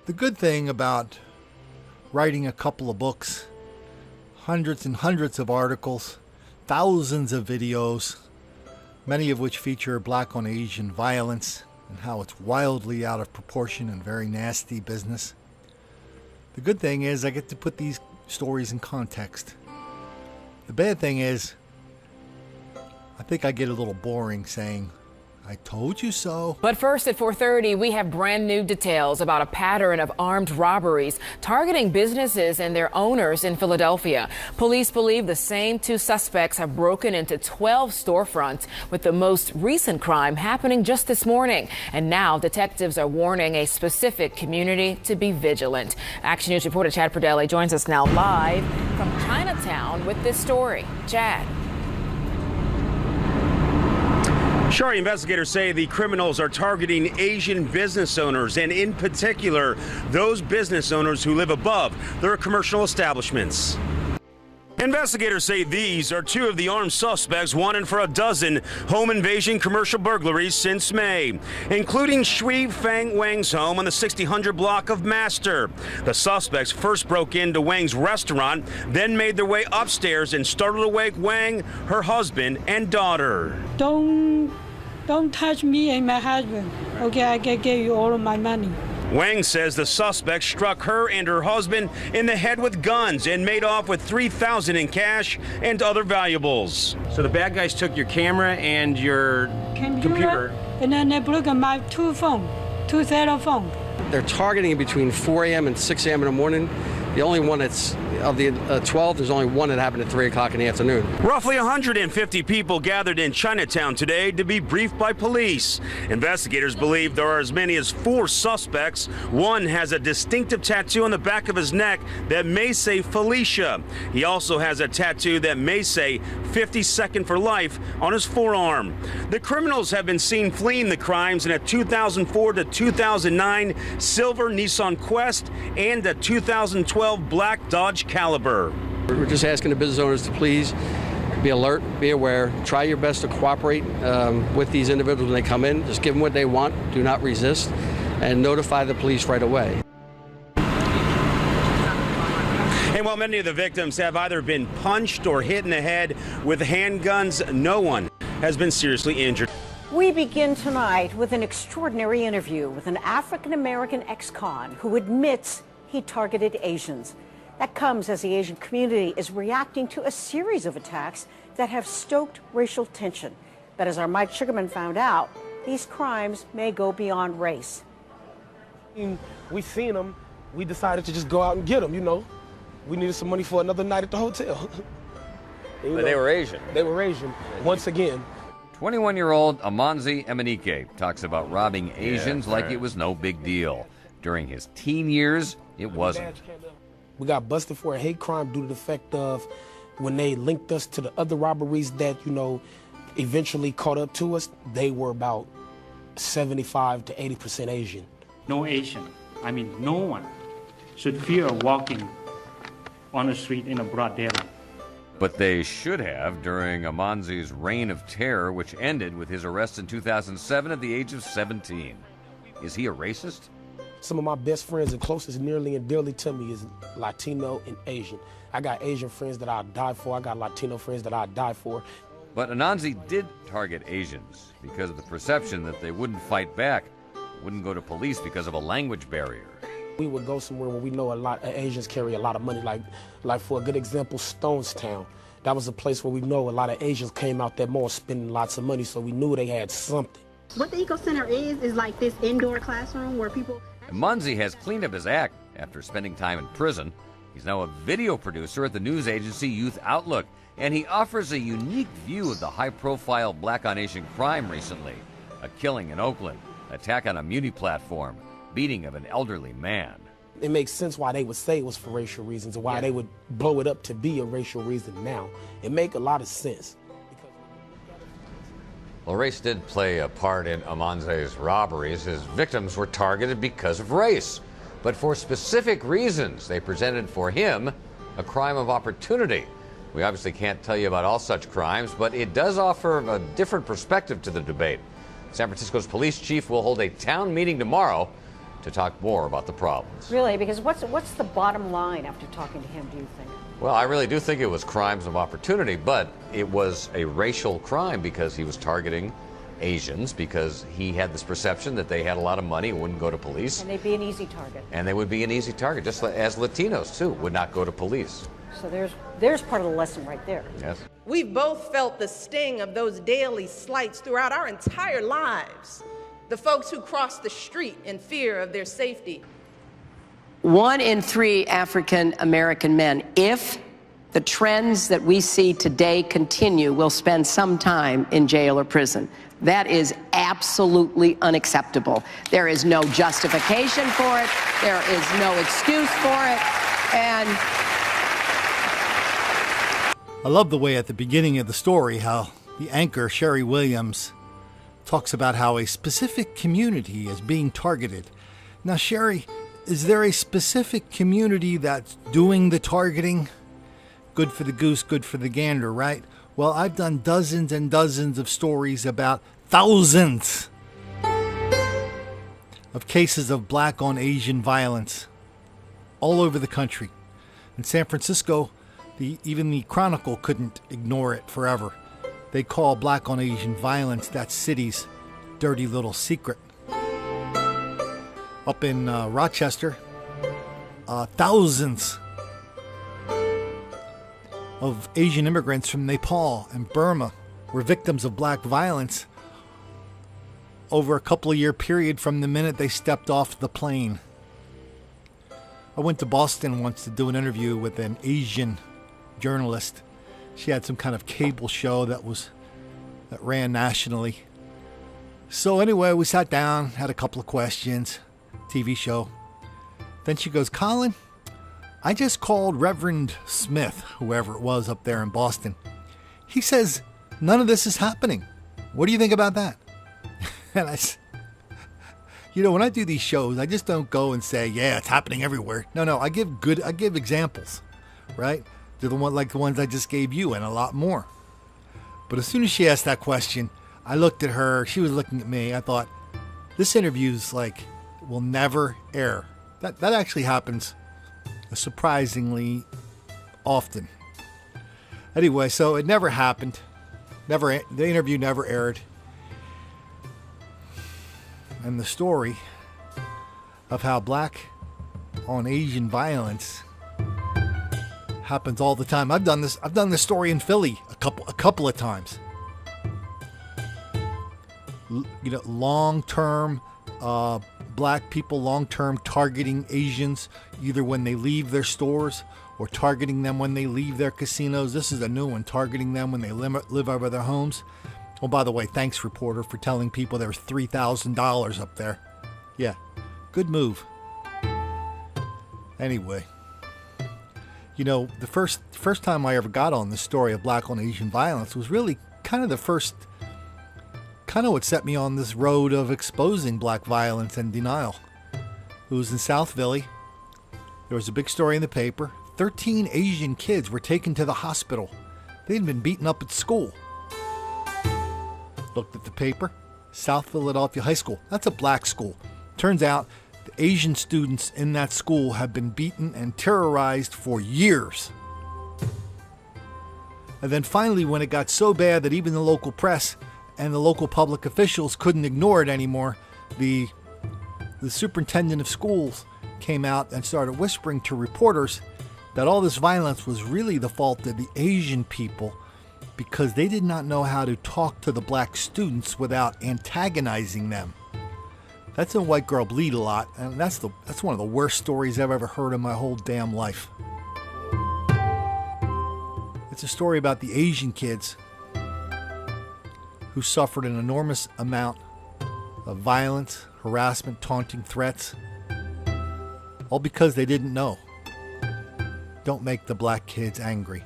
The good thing about writing a couple of books, hundreds and hundreds of articles, thousands of videos, many of which feature Black on Asian violence and how it's wildly out of proportion and very nasty business. The good thing is I get to put these stories in context. The bad thing is I think I get a little boring saying, I told you so. But first at 4:30, we have brand new details about a pattern of armed robberies targeting businesses and their owners in Philadelphia. Police believe the same two suspects have broken into 12 storefronts, with the most recent crime happening just this morning. And now detectives are warning a specific community to be vigilant. Action News reporter Chad Perdelli joins us now live from Chinatown with this story. Chad. Shari, investigators say the criminals are targeting Asian business owners, and in particular, those business owners who live above their commercial establishments. Investigators say these are two of the armed suspects wanted for a dozen home invasion commercial burglaries since May, including Shui Fang Wang's home on the 6000 block of Master. The suspects first broke into Wang's restaurant, then made their way upstairs and startled awake Wang, her husband, and daughter. Don't touch me and my husband. Okay, I can give you all of my money. Wang says the suspect struck her and her husband in the head with guns and made off with $3,000 in cash and other valuables. So the bad guys took your camera and your computer. And then they broke my two cell phones. They're targeting between 4 a.m. and 6 a.m. in the morning. The only one that's, of the 12, there's only one that happened at 3 o'clock in the afternoon. Roughly 150 people gathered in Chinatown today to be briefed by police. Investigators believe there are as many as 4 suspects. One has a distinctive tattoo on the back of his neck that may say Felicia. He also has a tattoo that may say 52nd for life on his forearm. The criminals have been seen fleeing the crimes in a 2004 to 2009 silver Nissan Quest and a 2012 black Dodge Caliber. We're just asking the business owners to please be alert, be aware, try your best to cooperate with these individuals when they come in. Just give them what they want, do not resist, and notify the police right away. And while many of the victims have either been punched or hit in the head with handguns, no one has been seriously injured. We begin tonight with an extraordinary interview with an African-American ex-con who admits he targeted Asians. That comes as the Asian community is reacting to a series of attacks that have stoked racial tension. But as our Mike Sugarman found out, these crimes may go beyond race. We seen them. We decided to just go out and get them, you know. We needed some money for another night at the hotel. But they were Asian. They were Asian, once again. 21-year-old Amanzi Emenike talks about robbing Asians like it was no big deal. During his teen years, it wasn't. We got busted for a hate crime due to the fact of when they linked us to the other robberies that, you know, eventually caught up to us, they were about 75 to 80% Asian. No Asian, no one should fear walking on the street in a broad daylight. But they should have during Amanzi's reign of terror, which ended with his arrest in 2007 at the age of 17. Is he a racist? Some of my best friends and closest nearly and dearly to me is Latino and Asian. I got Asian friends that I'll die for. I got Latino friends that I'll die for. But Anansi did target Asians because of the perception that they wouldn't fight back, wouldn't go to police because of a language barrier. We would go somewhere where we know a lot of Asians carry a lot of money, like for a good example, Stonestown. That was a place where we know a lot of Asians came out that mall spending lots of money, so we knew they had something. What the Eco Center is like this indoor classroom where people... Munzi has cleaned up his act after spending time in prison. He's now a video producer at the news agency Youth Outlook, and he offers a unique view of the high-profile black-on-Asian crime recently. A killing in Oakland, attack on a Muni platform, beating of an elderly man. It makes sense why they would say it was for racial reasons and why they would blow it up to be a racial reason now. It makes a lot of sense. Well, race did play a part in Amanzi's robberies. His victims were targeted because of race. But for specific reasons, they presented for him a crime of opportunity. We obviously can't tell you about all such crimes, but it does offer a different perspective to the debate. San Francisco's police chief will hold a town meeting tomorrow to talk more about the problems. Really? Because what's the bottom line after talking to him, do you think? Well, I really do think it was crimes of opportunity, but it was a racial crime because he was targeting Asians, because he had this perception that they had a lot of money and wouldn't go to police. And they'd be an easy target. And they would be an easy target, just as Latinos, too, would not go to police. So there's part of the lesson right there. Yes. We've both felt the sting of those daily slights throughout our entire lives. The folks who cross the street in fear of their safety. 1 in 3 African American men, if the trends that we see today continue, will spend some time in jail or prison. That is absolutely unacceptable. There is no justification for it. There is no excuse for it. And I love the way at the beginning of the story how the anchor, Sherry Williams, talks about how a specific community is being targeted. Now, Sherry, is there a specific community that's doing the targeting? Good for the goose, good for the gander, right? Well, I've done dozens and dozens of stories about thousands of cases of black on Asian violence all over the country. In San Francisco, even the Chronicle couldn't ignore it forever. They call black on Asian violence that city's dirty little secret. Up in Rochester, thousands of Asian immigrants from Nepal and Burma were victims of black violence over a couple of year period from the minute they stepped off the plane. I went to Boston once to do an interview with an Asian journalist. She had some kind of cable show that ran nationally. So anyway, we sat down, had a couple of questions, TV show. Then she goes, Colin, I just called Reverend Smith, whoever it was up there in Boston. He says none of this is happening. What do you think about that? And I said, when I do these shows, I just don't go and say, yeah, it's happening everywhere. No, I give examples, right? They're the ones I just gave you and a lot more. But as soon as she asked that question, I looked at her, she was looking at me. I thought, this interview's will never air. That actually happens surprisingly often. Anyway, so it never happened. The interview never aired. And the story of how black on Asian violence happens all the time. I've done this story in Philly a couple of times. Long-term black people long-term targeting Asians, either when they leave their stores or targeting them when they leave their casinos. This is a new one, targeting them when they live over their homes. Oh, by the way, thanks, reporter, for telling people there's $3,000 up there. Yeah, good move. Anyway, the first time I ever got on this story of black on Asian violence was really kind of what set me on this road of exposing black violence and denial. It was in South Philly. There was a big story in the paper. 13 Asian kids were taken to the hospital. They'd been beaten up at school. Looked at the paper. South Philadelphia High School. That's a black school. Turns out the Asian students in that school have been beaten and terrorized for years. And then finally, when it got so bad that even the local press and the local public officials couldn't ignore it anymore, the superintendent of schools came out and started whispering to reporters that all this violence was really the fault of the Asian people because they did not know how to talk to the black students without antagonizing them. That's in White Girl Bleed a lot, and that's one of the worst stories I've ever heard in my whole damn life. It's a story about the Asian kids who suffered an enormous amount of violence, harassment, taunting, threats, all because they didn't know. Don't make the black kids angry.